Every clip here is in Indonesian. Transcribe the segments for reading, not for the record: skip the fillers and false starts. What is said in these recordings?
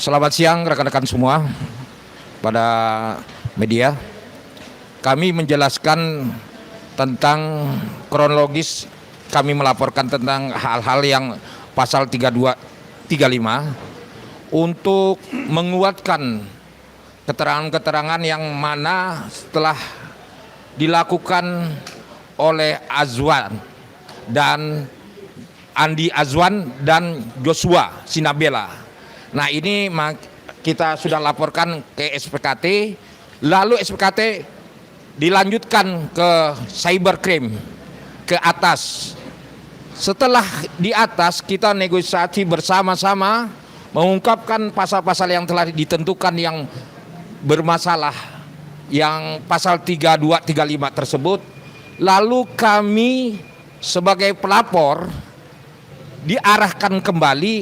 Selamat siang rekan-rekan semua pada media. Kami menjelaskan tentang kronologis kami melaporkan tentang hal-hal yang pasal 32, 35 untuk menguatkan keterangan-keterangan yang mana setelah dilakukan oleh Azwan dan Andi Azwan dan Joshua Sinabela. Nah, ini kita sudah laporkan ke SPKT, lalu SPKT dilanjutkan ke cybercrime, ke atas. Setelah di atas kita negosiasi bersama-sama mengungkapkan pasal-pasal yang telah ditentukan yang bermasalah, yang pasal 32, 35 tersebut. Lalu kami sebagai pelapor diarahkan kembali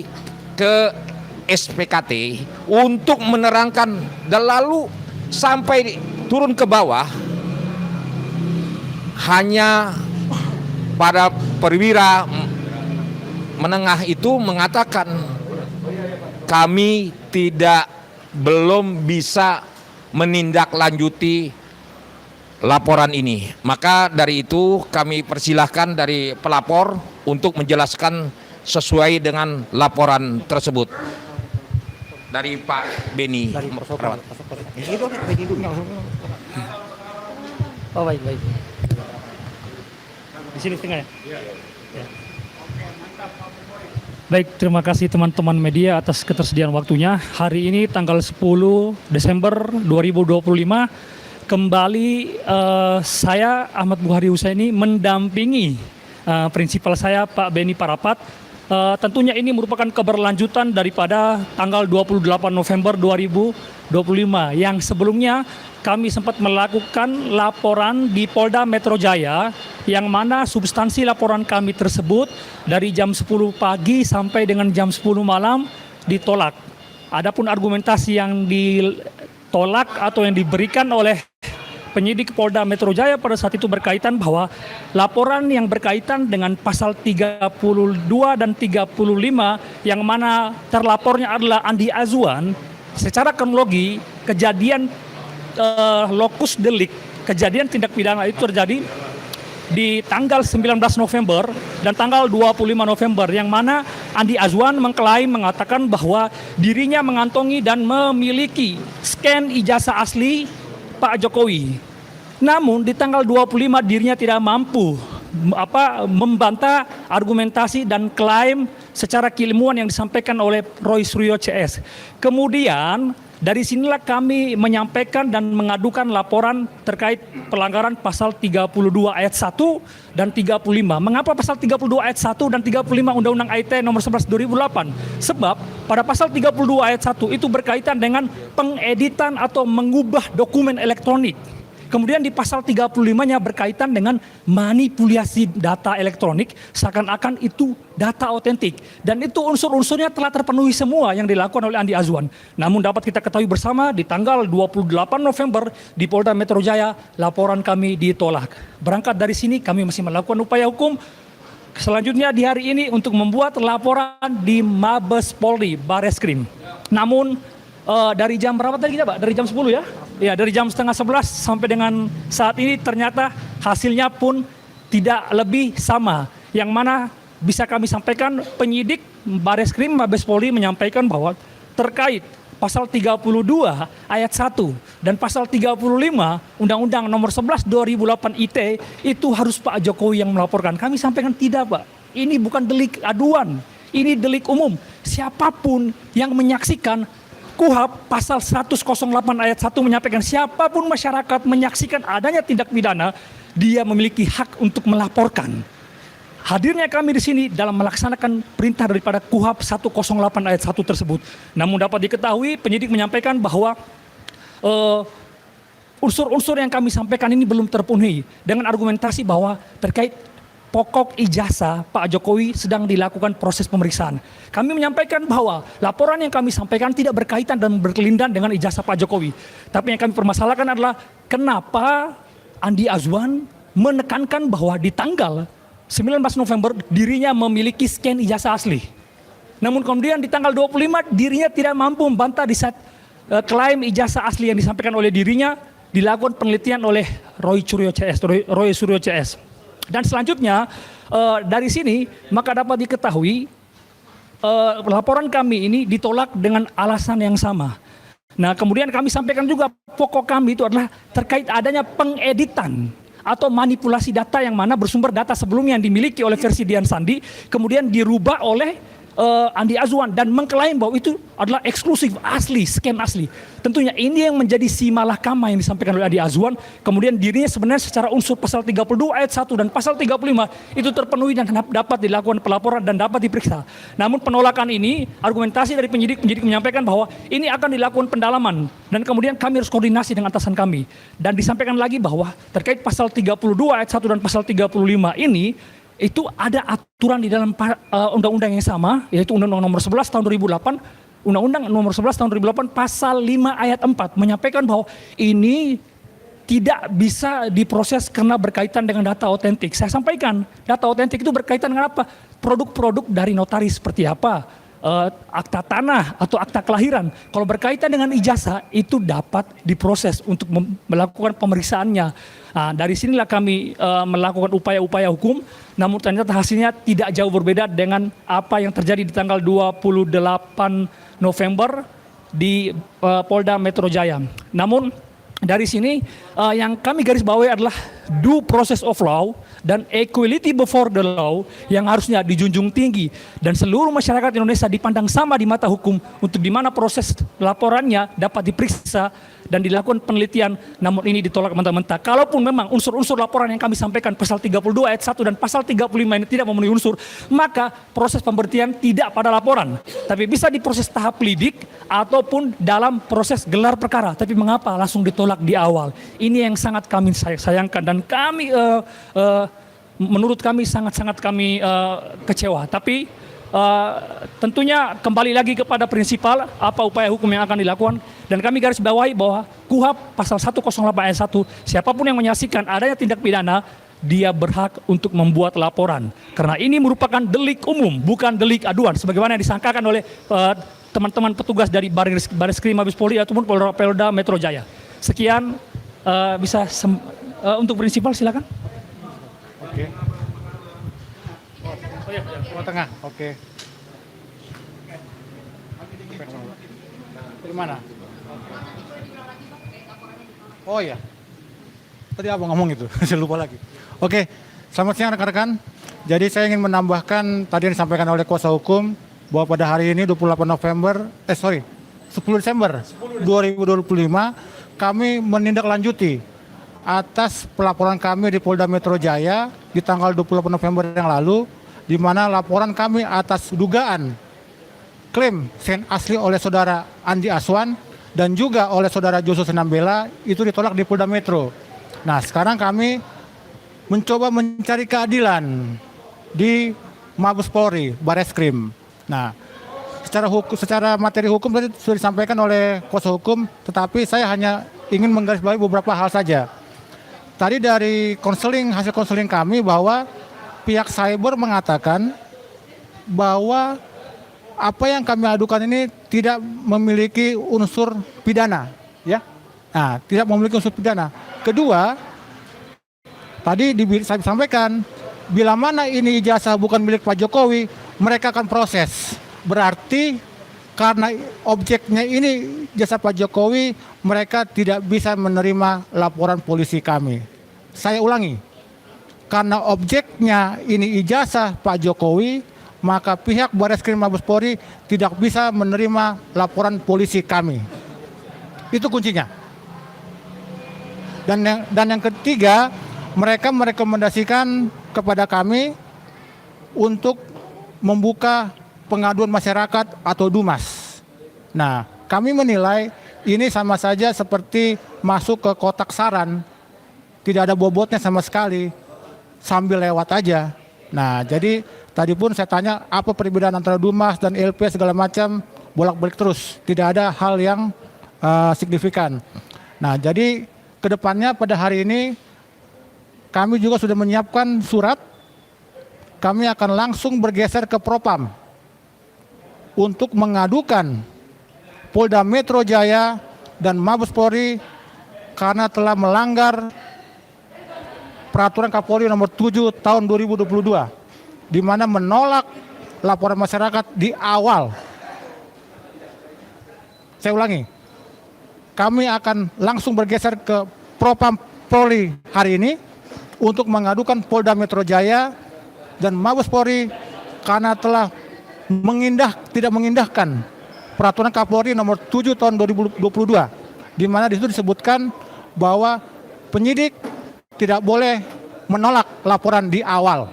ke SPKT untuk menerangkan, dan lalu sampai turun ke bawah hanya pada perwira menengah itu mengatakan kami belum bisa menindaklanjuti laporan ini. Maka dari itu kami persilahkan dari pelapor untuk menjelaskan sesuai dengan laporan tersebut. Dari Pak Beni. Oh, baik. Di sini tengah ya? Ya. Baik, terima kasih teman-teman media atas ketersediaan waktunya. Hari ini tanggal 10 Desember 2025 kembali saya Ahmad Buhari Husaini mendampingi prinsipal saya Pak Beni Parapat. Tentunya ini merupakan keberlanjutan daripada tanggal 28 November 2025 yang sebelumnya kami sempat melakukan laporan di Polda Metro Jaya, yang mana substansi laporan kami tersebut dari jam 10 pagi sampai dengan jam 10 malam ditolak. Adapun argumentasi yang ditolak atau yang diberikan oleh penyidik Polda Metro Jaya pada saat itu berkaitan bahwa laporan yang berkaitan dengan pasal 32 dan 35 yang mana terlapornya adalah Andi Azwan, secara kronologi kejadian lokus delik, kejadian tindak pidana itu terjadi di tanggal 19 November dan tanggal 25 November, yang mana Andi Azwan mengatakan bahwa dirinya mengantongi dan memiliki scan ijazah asli Pak Jokowi. Namun di tanggal 25 dirinya tidak mampu membantah argumentasi dan klaim secara keilmuan yang disampaikan oleh Roy Suryo CS. Kemudian dari sinilah kami menyampaikan dan mengadukan laporan terkait pelanggaran pasal 32 ayat 1 dan 35. Mengapa pasal 32 ayat 1 dan 35 Undang-Undang ITE nomor 11 2008? Sebab pada pasal 32 ayat 1 itu berkaitan dengan pengeditan atau mengubah dokumen elektronik. Kemudian di pasal 35-nya berkaitan dengan manipulasi data elektronik seakan-akan itu data otentik. Dan itu unsur-unsurnya telah terpenuhi semua yang dilakukan oleh Andi Azwan. Namun dapat kita ketahui bersama di tanggal 28 November di Polda Metro Jaya laporan kami ditolak. Berangkat dari sini kami masih melakukan upaya hukum selanjutnya di hari ini untuk membuat laporan di Mabes Polri Bareskrim. Namun dari jam berapa tadi kita, Pak? Dari jam 10 ya? Ya, dari jam setengah 11 sampai dengan saat ini ternyata hasilnya pun tidak lebih sama. Yang mana bisa kami sampaikan penyidik Bareskrim Mabes Polri menyampaikan bahwa terkait pasal 32 ayat 1 dan pasal 35 Undang-Undang nomor 11 2008 ITE itu harus Pak Jokowi yang melaporkan. Kami sampaikan tidak, Pak. Ini bukan delik aduan, ini delik umum. Siapapun yang menyaksikan, KUHP pasal 108 ayat 1 menyampaikan siapapun masyarakat menyaksikan adanya tindak pidana, dia memiliki hak untuk melaporkan. Hadirnya kami di sini dalam melaksanakan perintah daripada KUHP 108 ayat 1 tersebut. Namun dapat diketahui penyidik menyampaikan bahwa unsur-unsur yang kami sampaikan ini belum terpenuhi dengan argumentasi bahwa terkait pokok ijazah Pak Jokowi sedang dilakukan proses pemeriksaan. Kami menyampaikan bahwa laporan yang kami sampaikan tidak berkaitan dan berkelindan dengan ijazah Pak Jokowi. Tapi yang kami permasalahkan adalah kenapa Andi Azwan menekankan bahwa di tanggal 19 November dirinya memiliki scan ijazah asli. Namun kemudian di tanggal 25 dirinya tidak mampu membantah di saat klaim ijazah asli yang disampaikan oleh dirinya dilakukan penelitian oleh Roy Suryo CS. Dan selanjutnya dari sini maka dapat diketahui laporan kami ini ditolak dengan alasan yang sama. Nah, kemudian kami sampaikan juga pokok kami itu adalah terkait adanya pengeditan atau manipulasi data yang mana bersumber data sebelumnya yang dimiliki oleh versi Dian Sandi kemudian dirubah oleh Andi Azwan dan mengklaim bahwa itu adalah eksklusif asli, scam asli. Tentunya ini yang menjadi si malakama yang disampaikan oleh Andi Azwan. Kemudian dirinya sebenarnya secara unsur pasal 32 ayat 1 dan pasal 35 itu terpenuhi dan dapat dilakukan pelaporan dan dapat diperiksa. Namun penolakan ini, argumentasi dari penyidik menyampaikan bahwa ini akan dilakukan pendalaman dan kemudian kami harus koordinasi dengan atasan kami. Dan disampaikan lagi bahwa terkait pasal 32 ayat 1 dan pasal 35 ini itu ada aturan di dalam undang-undang yang sama, yaitu Undang-Undang Nomor 11 Tahun 2008, Undang-Undang Nomor 11 Tahun 2008 Pasal 5 Ayat 4 menyampaikan bahwa ini tidak bisa diproses karena berkaitan dengan data otentik. Saya sampaikan, data otentik itu berkaitan dengan apa? Produk-produk dari notaris seperti apa? Akta tanah atau akta kelahiran. Kalau berkaitan dengan ijazah itu dapat diproses untuk melakukan pemeriksaannya. Nah, dari sinilah kami melakukan upaya-upaya hukum, namun ternyata hasilnya tidak jauh berbeda dengan apa yang terjadi di tanggal 28 November di Polda Metro Jaya. Namun dari sini yang kami garis bawahi adalah due process of law dan equality before the law yang harusnya dijunjung tinggi dan seluruh masyarakat Indonesia dipandang sama di mata hukum untuk di mana proses laporannya dapat diperiksa dan dilakukan penelitian, namun ini ditolak mentah-mentah. Kalaupun memang unsur-unsur laporan yang kami sampaikan pasal 32 ayat 1 dan pasal 35 ini tidak memenuhi unsur, maka proses pemberhentian tidak pada laporan, tapi bisa diproses tahap lidik ataupun dalam proses gelar perkara. Tapi mengapa langsung ditolak di awal? Ini yang sangat kami sayangkan dan kami menurut kami sangat-sangat kami kecewa. Tapi tentunya kembali lagi kepada prinsipal apa upaya hukum yang akan dilakukan dan kami garis bawahi bahwa KUHP pasal 108 ayat 1 siapapun yang menyaksikan adanya tindak pidana dia berhak untuk membuat laporan karena ini merupakan delik umum bukan delik aduan sebagaimana yang disangkakan oleh teman-teman petugas dari Bareskrim Mabes Polri ataupun Polda Metro Jaya. Sekian bisa untuk prinsipal silakan. Oke. Oh, tengah. Oke. Dari mana? Oh ya. Tadi abang ngomong itu, saya lupa lagi. Oke, selamat siang rekan-rekan. Jadi saya ingin menambahkan tadi yang disampaikan oleh kuasa hukum bahwa pada hari ini 10 Desember 2025 kami menindaklanjuti atas pelaporan kami di Polda Metro Jaya di tanggal 28 November yang lalu di mana laporan kami atas dugaan klaim SEN asli oleh saudara Andi Azwan dan juga oleh saudara Joshua Sinambela itu ditolak di Polda Metro. Nah, sekarang kami mencoba mencari keadilan di Mabes Polri, Bareskrim. Nah, secara materi hukum tadi sudah disampaikan oleh kuasa hukum, tetapi saya hanya ingin menggarisbawahi beberapa hal saja. Tadi dari hasil konseling kami bahwa pihak cyber mengatakan bahwa apa yang kami adukan ini tidak memiliki unsur pidana, ya. Nah, tidak memiliki unsur pidana. Kedua, tadi saya sampaikan bila mana ini ijazah bukan milik Pak Jokowi, mereka akan proses. Berarti karena objeknya ini jasa Pak Jokowi, mereka tidak bisa menerima laporan polisi kami. Saya ulangi, karena objeknya ini ijazah Pak Jokowi, maka pihak Bareskrim Mabes Polri tidak bisa menerima laporan polisi kami. Itu kuncinya. Dan yang ketiga, mereka merekomendasikan kepada kami untuk membuka pengaduan masyarakat atau DUMAS. Nah, kami menilai ini sama saja seperti masuk ke kotak saran, tidak ada bobotnya sama sekali, sambil lewat aja. Nah, jadi tadi pun saya tanya apa perbedaan antara DUMAS dan LP segala macam, bolak-balik terus, tidak ada hal yang signifikan. Nah, jadi kedepannya pada hari ini kami juga sudah menyiapkan surat, kami akan langsung bergeser ke Propam untuk mengadukan Polda Metro Jaya dan Mabes Polri karena telah melanggar Peraturan Kapolri nomor 7 tahun 2022, di mana menolak laporan masyarakat di awal. Saya ulangi, kami akan langsung bergeser ke Propam Polri hari ini untuk mengadukan Polda Metro Jaya dan Mabes Polri karena telah tidak mengindahkan Peraturan Kapolri nomor 7 tahun 2022, di mana di situ disebutkan bahwa penyidik tidak boleh menolak laporan di awal.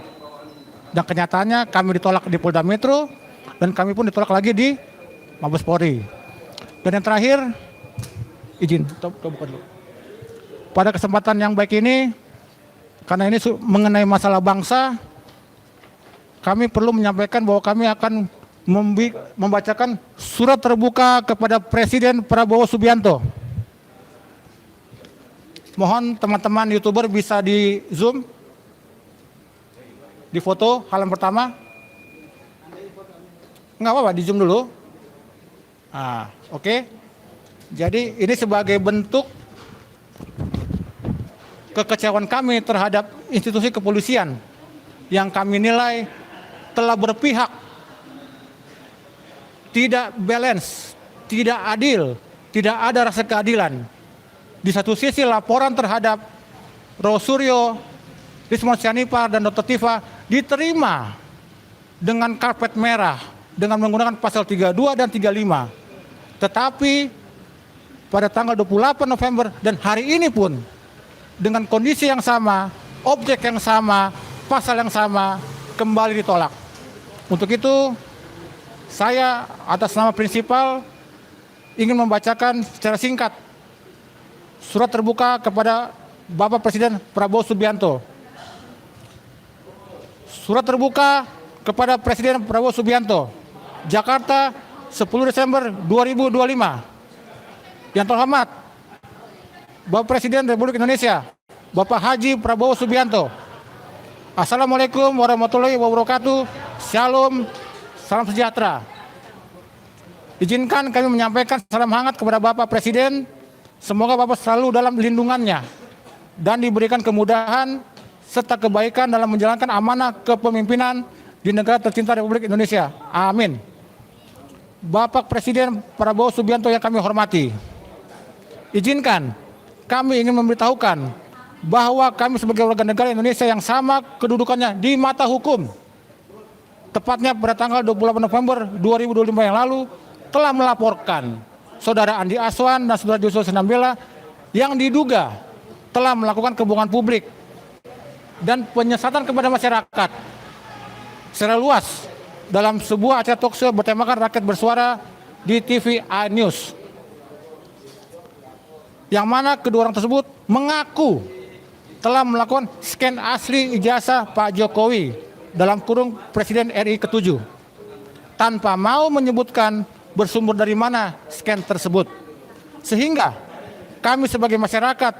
Dan kenyataannya kami ditolak di Polda Metro dan kami pun ditolak lagi di Mabes Polri. Dan yang terakhir, izin, buka dulu. Pada kesempatan yang baik ini, karena ini mengenai masalah bangsa, kami perlu menyampaikan bahwa kami akan membacakan surat terbuka kepada Presiden Prabowo Subianto. Mohon teman-teman YouTuber bisa di zoom, di foto halaman pertama. Enggak apa-apa, di zoom dulu. Oke. Jadi ini sebagai bentuk kekecewaan kami terhadap institusi kepolisian yang kami nilai telah berpihak, tidak balance, tidak adil, tidak ada rasa keadilan. Di satu sisi laporan terhadap Rosuryo, Rismon Sianipar, dan Dr. Tifa diterima dengan karpet merah dengan menggunakan pasal 32 dan 35. Tetapi pada tanggal 28 November dan hari ini pun dengan kondisi yang sama, objek yang sama, pasal yang sama kembali ditolak. Untuk itu saya atas nama prinsipal ingin membacakan secara singkat surat terbuka kepada Bapak Presiden Prabowo Subianto. Surat terbuka kepada Presiden Prabowo Subianto, Jakarta, 10 Desember 2025. Yang terhormat Bapak Presiden Republik Indonesia, Bapak Haji Prabowo Subianto. Assalamualaikum warahmatullahi wabarakatuh. Shalom, salam sejahtera. Izinkan kami menyampaikan salam hangat kepada Bapak Presiden. Semoga Bapak selalu dalam lindungannya dan diberikan kemudahan serta kebaikan dalam menjalankan amanah kepemimpinan di negara tercinta Republik Indonesia. Amin. Bapak Presiden Prabowo Subianto yang kami hormati, izinkan kami ingin memberitahukan bahwa kami sebagai warga negara Indonesia yang sama kedudukannya di mata hukum. Tepatnya pada tanggal 28 November 2025 yang lalu telah melaporkan Saudara Andi Aswan dan Saudara Joshua Sinambela yang diduga telah melakukan kebohongan publik dan penyesatan kepada masyarakat secara luas dalam sebuah acara talkshow bertemakan rakyat bersuara di TV iNews. Yang mana kedua orang tersebut mengaku telah melakukan scan asli ijazah Pak Jokowi dalam kurung Presiden RI ke-7 tanpa mau menyebutkan bersumber dari mana scan tersebut. Sehingga kami sebagai masyarakat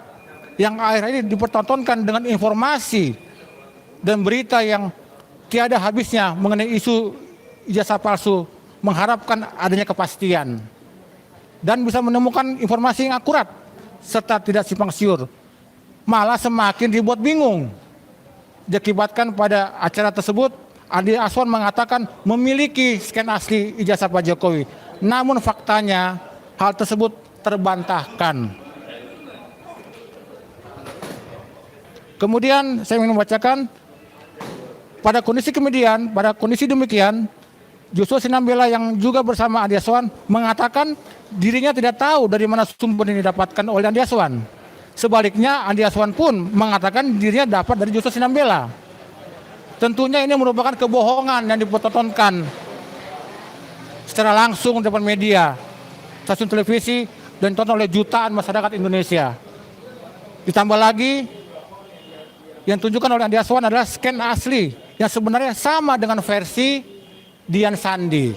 yang akhir ini dipertontonkan dengan informasi dan berita yang tiada habisnya mengenai isu ijazah palsu, mengharapkan adanya kepastian dan bisa menemukan informasi yang akurat serta tidak simpang siur. Malah semakin dibuat bingung. Diakibatkan pada acara tersebut Andi Aswan mengatakan memiliki scan asli ijazah Pak Jokowi. Namun faktanya hal tersebut terbantahkan. Kemudian saya ingin membacakan pada kondisi demikian, Joshua Sinambela yang juga bersama Andi Aswan mengatakan dirinya tidak tahu dari mana sumber ini didapatkan oleh Andi Aswan. Sebaliknya Andi Aswan pun mengatakan dirinya dapat dari Joshua Sinambela. Tentunya ini merupakan kebohongan yang dipertontonkan secara langsung di depan media, stasiun televisi, dan ditonton oleh jutaan masyarakat Indonesia. Ditambah lagi, yang ditunjukkan oleh Andi Aswan adalah scan asli yang sebenarnya sama dengan versi Dian Sandi.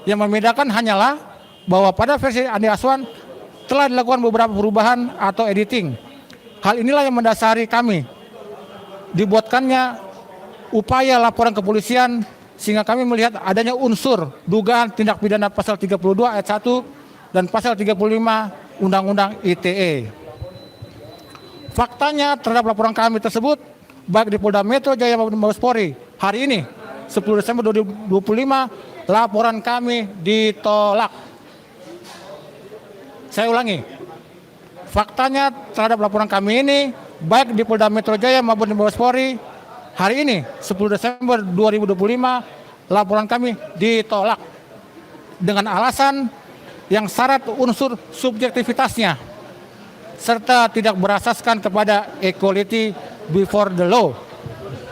Yang membedakan hanyalah bahwa pada versi Andi Aswan telah dilakukan beberapa perubahan atau editing. Hal inilah yang mendasari kami dibuatkannya upaya laporan kepolisian sehingga kami melihat adanya unsur dugaan tindak pidana pasal 32 ayat 1 dan pasal 35 Undang-Undang ITE. Faktanya terhadap laporan kami tersebut, baik di Polda Metro Jaya maupun Mabes Polri, hari ini 10 Desember 2025 laporan kami ditolak. Saya ulangi, faktanya terhadap laporan kami ini, baik di Polda Metro Jaya maupun di Mabes Polri, hari ini 10 Desember 2025 laporan kami ditolak dengan alasan yang syarat unsur subjektivitasnya serta tidak berasaskan kepada equality before the law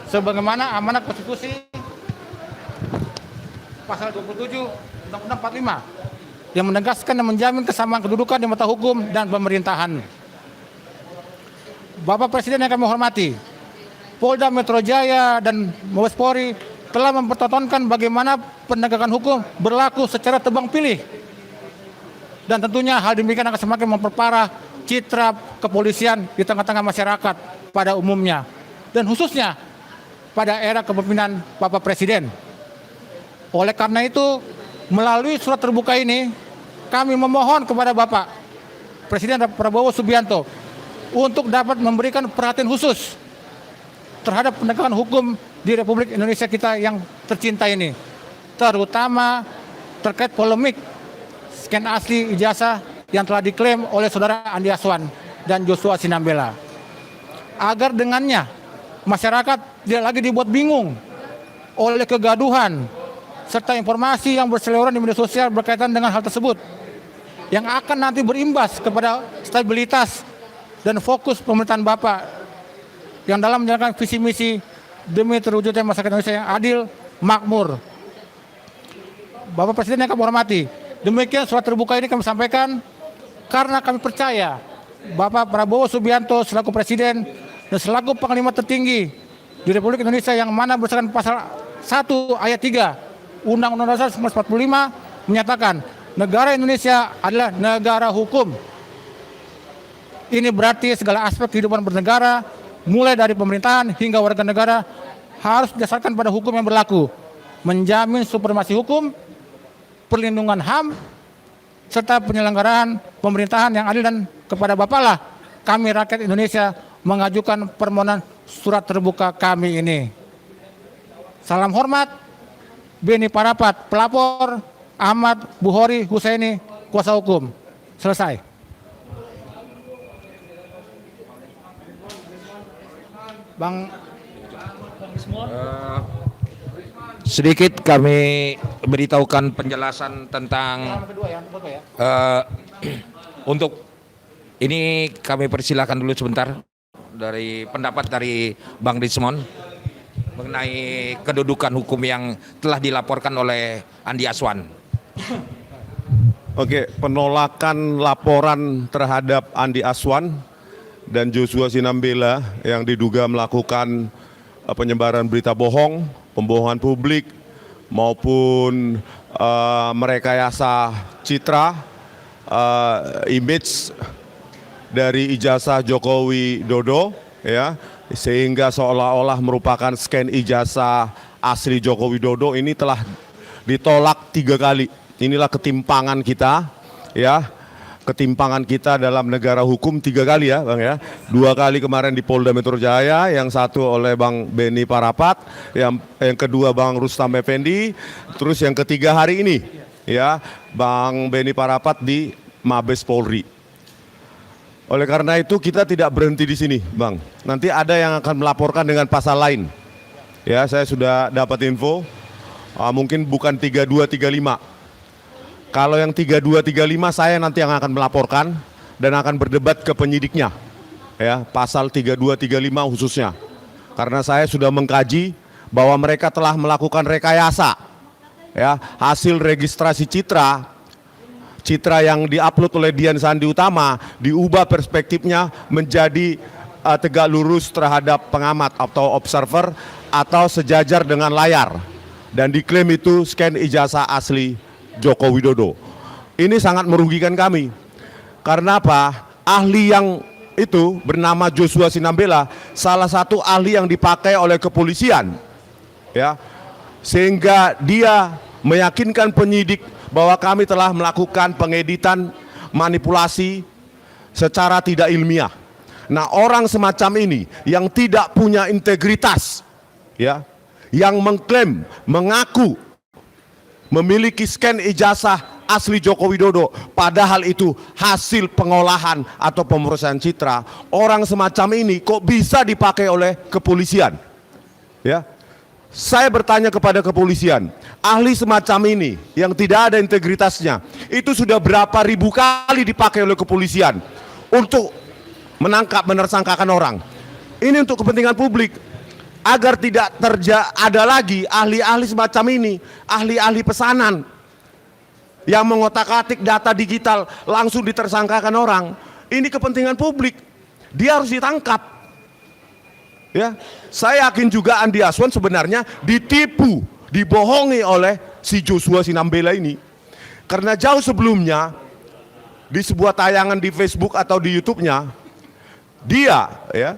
sebagaimana amanat konstitusi pasal 27 Undang-Undang 45 yang menegaskan dan menjamin kesamaan kedudukan di mata hukum dan pemerintahan. Bapak Presiden yang kami hormati, Polda Metro Jaya dan Mabes Polri telah mempertontonkan bagaimana penegakan hukum berlaku secara tebang pilih. Dan tentunya hal demikian akan semakin memperparah citra kepolisian di tengah-tengah masyarakat pada umumnya. Dan khususnya pada era kepemimpinan Bapak Presiden. Oleh karena itu, melalui surat terbuka ini, kami memohon kepada Bapak Presiden Prabowo Subianto untuk dapat memberikan perhatian khusus terhadap penegakan hukum di Republik Indonesia kita yang tercinta ini, terutama terkait polemik scan asli ijazah yang telah diklaim oleh saudara Andi Aswan dan Joshua Sinambela. Agar dengannya masyarakat tidak lagi dibuat bingung oleh kegaduhan serta informasi yang berseliweran di media sosial berkaitan dengan hal tersebut yang akan nanti berimbas kepada stabilitas dan fokus pemerintahan Bapak yang dalam menjalankan visi misi demi terwujudnya masyarakat Indonesia yang adil, makmur. Bapak Presiden yang kami hormati, demikian surat terbuka ini kami sampaikan karena kami percaya Bapak Prabowo Subianto selaku Presiden dan selaku Panglima tertinggi di Republik Indonesia yang mana berdasarkan pasal 1 ayat 3 Undang-Undang Dasar 1945 menyatakan negara Indonesia adalah negara hukum. Ini berarti segala aspek kehidupan bernegara mulai dari pemerintahan hingga warga negara harus didasarkan pada hukum yang berlaku, menjamin supremasi hukum, perlindungan HAM, serta penyelenggaraan pemerintahan yang adil. Dan kepada Bapak lah kami rakyat Indonesia mengajukan permohonan surat terbuka kami ini. Salam hormat, Beni Parapat, pelapor Ahmad Buhori Husaini, kuasa hukum. Selesai. Bang, sedikit kami beritahukan penjelasan tentang untuk ini kami persilakan dulu sebentar dari pendapat dari Bang Desmond mengenai kedudukan hukum yang telah dilaporkan oleh Andi Aswan. Oke, penolakan laporan terhadap Andi Aswan dan Joshua Sinambela yang diduga melakukan penyebaran berita bohong, pembohongan publik maupun merekayasa citra, image dari ijazah Jokowi Dodo, ya, sehingga seolah-olah merupakan scan ijazah asli Jokowi Dodo ini telah ditolak 3 kali. Inilah ketimpangan kita, ya. Ketimpangan kita dalam negara hukum 3 kali ya Bang ya. 2 kali kemarin di Polda Metro Jaya, yang satu oleh Bang Beni Parapat, yang kedua Bang Rustam Effendi, terus yang ketiga hari ini ya Bang Beni Parapat di Mabes Polri. Oleh karena itu kita tidak berhenti di sini Bang. Nanti ada yang akan melaporkan dengan pasal lain. Ya, saya sudah dapat info mungkin bukan 3235. Kalau yang 3235 saya nanti yang akan melaporkan dan akan berdebat ke penyidiknya, ya pasal 3235 khususnya, karena saya sudah mengkaji bahwa mereka telah melakukan rekayasa, ya hasil registrasi citra yang diupload oleh Dian Sandi Utama diubah perspektifnya menjadi tegak lurus terhadap pengamat atau observer atau sejajar dengan layar dan diklaim itu scan ijazah asli Joko Widodo. Ini sangat merugikan kami. Karena apa? Ahli yang itu bernama Joshua Sinambela, salah satu ahli yang dipakai oleh kepolisian. Ya. sehingga dia meyakinkan penyidik bahwa kami telah melakukan pengeditan, manipulasi secara tidak ilmiah. Nah, orang semacam ini yang tidak punya integritas, ya, yang mengklaim, mengaku memiliki scan ijazah asli Joko Widodo, padahal itu hasil pengolahan atau pemeriksaan citra. Orang semacam ini kok bisa dipakai oleh kepolisian? Ya, saya bertanya kepada kepolisian, ahli semacam ini yang tidak ada integritasnya, itu sudah berapa ribu kali dipakai oleh kepolisian untuk menangkap, menersangkakan orang. Ini untuk kepentingan publik, agar tidak ada lagi ahli-ahli semacam ini, ahli-ahli pesanan yang mengotak-atik data digital langsung ditersangkakan orang. Ini kepentingan publik, dia harus ditangkap. Ya, saya yakin juga Andi Aswan sebenarnya ditipu, dibohongi oleh si Joshua Sinambela ini. Karena jauh sebelumnya di sebuah tayangan di Facebook atau di YouTube-nya, dia ya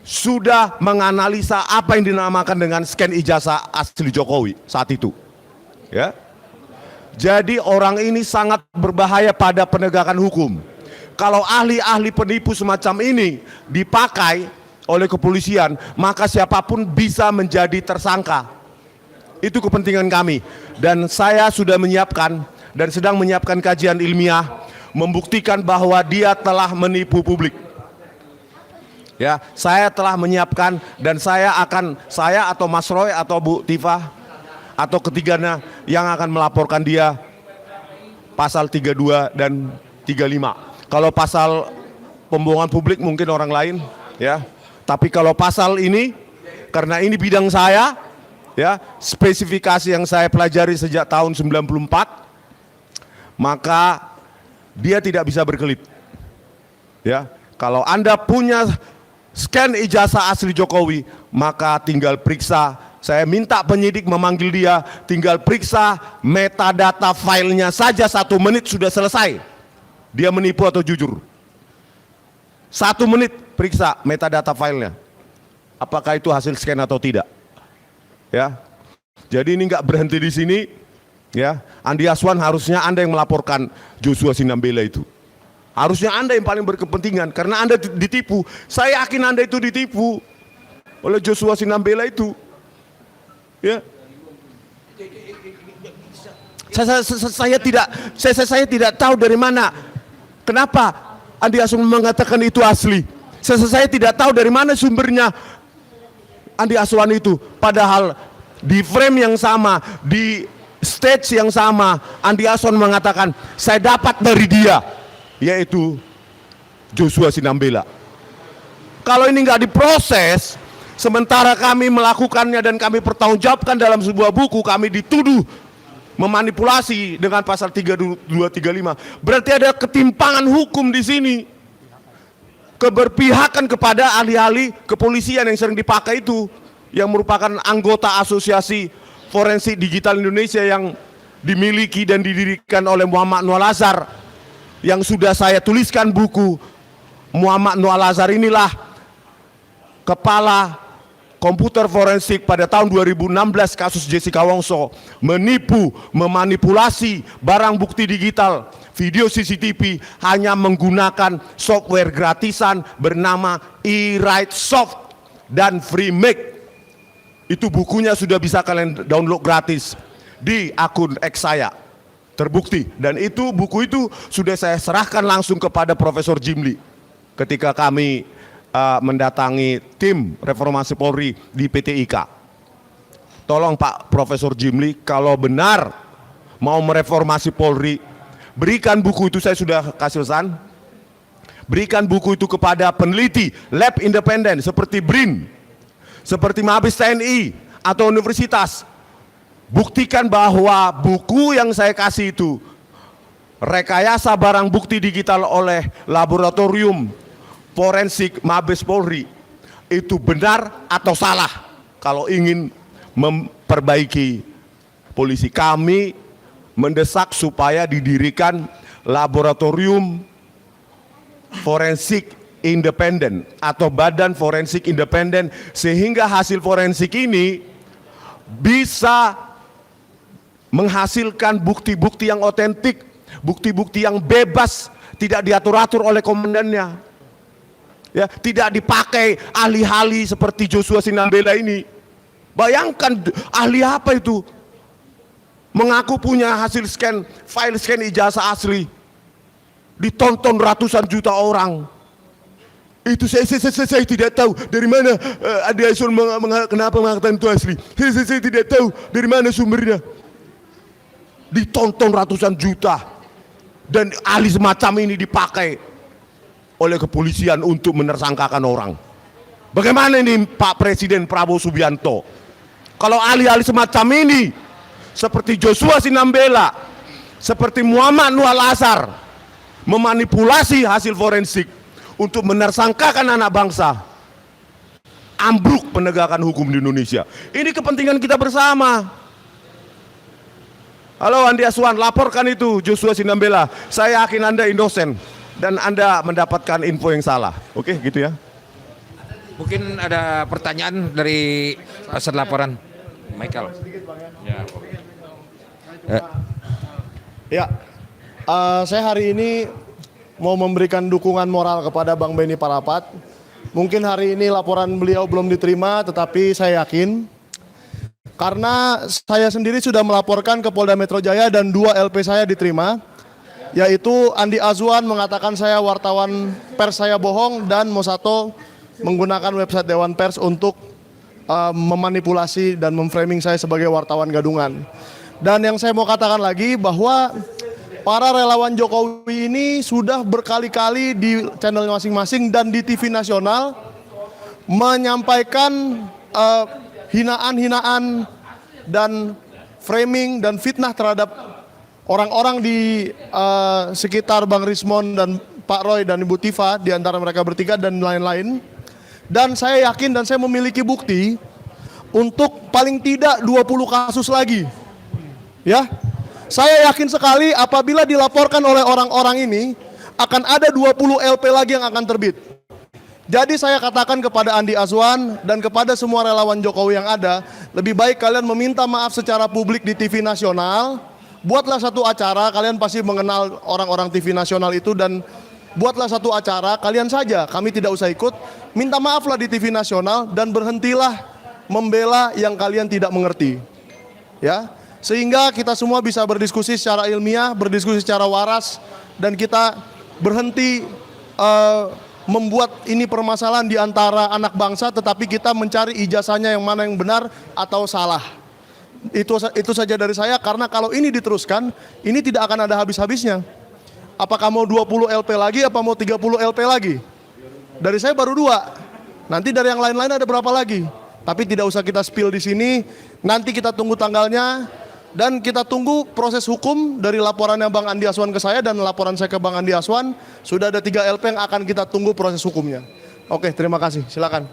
sudah menganalisa apa yang dinamakan dengan scan ijazah asli Jokowi saat itu. Ya. Jadi orang ini sangat berbahaya pada penegakan hukum. Kalau ahli-ahli penipu semacam ini dipakai oleh kepolisian, maka siapapun bisa menjadi tersangka. Itu kepentingan kami, dan saya sudah menyiapkan dan sedang menyiapkan kajian ilmiah membuktikan bahwa dia telah menipu publik. Ya, saya telah menyiapkan, dan saya atau Mas Roy atau Bu Tifa atau ketiganya yang akan melaporkan dia pasal 32 dan 35. Kalau pasal pembohongan publik mungkin orang lain, ya. Tapi kalau pasal ini, karena ini bidang saya, ya, spesifikasi yang saya pelajari sejak tahun 94, maka dia tidak bisa berkelit. Ya, kalau Anda punya scan ijazah asli Jokowi, maka tinggal periksa. Saya minta penyidik memanggil dia, tinggal periksa metadata filenya saja, 1 menit sudah selesai. Dia menipu atau jujur. 1 menit periksa metadata filenya, apakah itu hasil scan atau tidak. Ya, jadi ini nggak berhenti di sini. Ya, Andi Aswan harusnya Anda yang melaporkan Joshua Sinambela itu. Harusnya Anda yang paling berkepentingan, karena Anda ditipu. Saya yakin Anda itu ditipu oleh Joshua Sinambela itu. Ya, saya tidak tahu dari mana, kenapa Andi Aswan mengatakan itu asli. Saya tidak tahu dari mana sumbernya Andi Aswan itu. Padahal di frame yang sama, di stage yang sama, Andi Aswan mengatakan saya dapat dari dia, yaitu Joshua Sinambela. Kalau ini nggak diproses, sementara kami melakukannya dan kami pertanggungjawabkan dalam sebuah buku, kami dituduh memanipulasi dengan pasal 3235. Berarti ada ketimpangan hukum di sini. Keberpihakan kepada ahli-ahli kepolisian yang sering dipakai itu, yang merupakan anggota Asosiasi Forensik Digital Indonesia yang dimiliki dan didirikan oleh Muhammad Nur Al-Azhar, yang sudah saya tuliskan buku. Muhammad Nur Al-Azhar inilah kepala komputer forensik pada tahun 2016 kasus Jessica Wongso, menipu, memanipulasi barang bukti digital, video CCTV hanya menggunakan software gratisan bernama eWrite Soft dan FreeMake. Itu bukunya sudah bisa kalian download gratis di akun X saya, terbukti. Dan itu buku itu sudah saya serahkan langsung kepada Profesor Jimli ketika kami mendatangi tim reformasi Polri di PT IKA. Tolong Pak Profesor Jimli, kalau benar mau mereformasi Polri, berikan buku itu, saya sudah kasih pesan, berikan buku itu kepada peneliti lab independen seperti BRIN, seperti Mabes TNI atau universitas. Buktikan bahwa buku yang saya kasih itu, rekayasa barang bukti digital oleh laboratorium forensik Mabes Polri, itu benar atau salah. Kalau ingin memperbaiki polisi, kami mendesak supaya didirikan laboratorium forensik independen atau badan forensik independen, sehingga hasil forensik ini bisa menghasilkan bukti-bukti yang otentik, bukti-bukti yang bebas, tidak diatur-atur oleh komandannya. Ya, tidak dipakai ahli-ahli seperti Joshua Sinambela ini. Bayangkan ahli apa itu? Mengaku punya hasil scan, file scan ijazah asli. Ditonton ratusan juta orang. Itu saya tidak tahu dari mana Andi Aswan kenapa mengatakan itu asli. Saya tidak tahu dari mana sumbernya. Ditonton ratusan juta. Dan ahli semacam ini dipakai oleh kepolisian untuk menersangkakan orang. Bagaimana ini Pak Presiden Prabowo Subianto? Kalau ahli-ahli semacam ini seperti Joshua Sinambela, seperti Muhammad Nuh Al-Azhar memanipulasi hasil forensik untuk menersangkakan anak bangsa, ambruk penegakan hukum di Indonesia. Ini kepentingan kita bersama. Halo Andi Aswan, laporkan itu Joshua Sinambela. Saya yakin Anda inosen dan Anda mendapatkan info yang salah. Oke, gitu ya. Mungkin ada pertanyaan dari hasil laporan. Michael. Ya, saya hari ini mau memberikan dukungan moral kepada Bang Benny Parapat. Mungkin hari ini laporan beliau belum diterima, tetapi saya yakin karena saya sendiri sudah melaporkan ke Polda Metro Jaya dan 2 LP saya diterima, yaitu Andi Azwan mengatakan saya wartawan pers saya bohong dan Mosato menggunakan website Dewan Pers untuk memanipulasi dan memframing saya sebagai wartawan gadungan. Dan yang saya mau katakan lagi bahwa para relawan Jokowi ini sudah berkali-kali di channel masing-masing dan di TV nasional menyampaikan hinaan-hinaan dan framing dan fitnah terhadap orang-orang di sekitar Bang Rismon dan Pak Roy dan Ibu Tifa, di antara mereka bertiga dan lain-lain. Dan saya yakin dan saya memiliki bukti untuk paling tidak 20 kasus lagi. Ya, saya yakin sekali apabila dilaporkan oleh orang-orang ini akan ada 20 LP lagi yang akan terbit. Jadi saya katakan kepada Andi Azwan dan kepada semua relawan Jokowi yang ada, lebih baik kalian meminta maaf secara publik di TV nasional. Buatlah satu acara, kalian pasti mengenal orang-orang TV nasional itu, dan buatlah satu acara, kalian saja, kami tidak usah ikut. Minta maaflah di TV nasional dan berhentilah membela yang kalian tidak mengerti. Ya, sehingga kita semua bisa berdiskusi secara ilmiah, berdiskusi secara waras, dan kita berhenti membuat ini permasalahan di antara anak bangsa, tetapi kita mencari ijazahnya yang mana yang benar atau salah. Itu saja dari saya, karena kalau ini diteruskan, ini tidak akan ada habis-habisnya. Apakah mau 20 LP lagi, apa mau 30 LP lagi? Dari saya baru 2. Nanti dari yang lain-lain ada berapa lagi? Tapi tidak usah kita spill di sini. Nanti kita tunggu tanggalnya dan kita tunggu proses hukum dari laporannya Bang Andi Aswan ke saya dan laporan saya ke Bang Andi Aswan. Sudah ada 3 LP yang akan kita tunggu proses hukumnya. Oke, terima kasih. Silakan.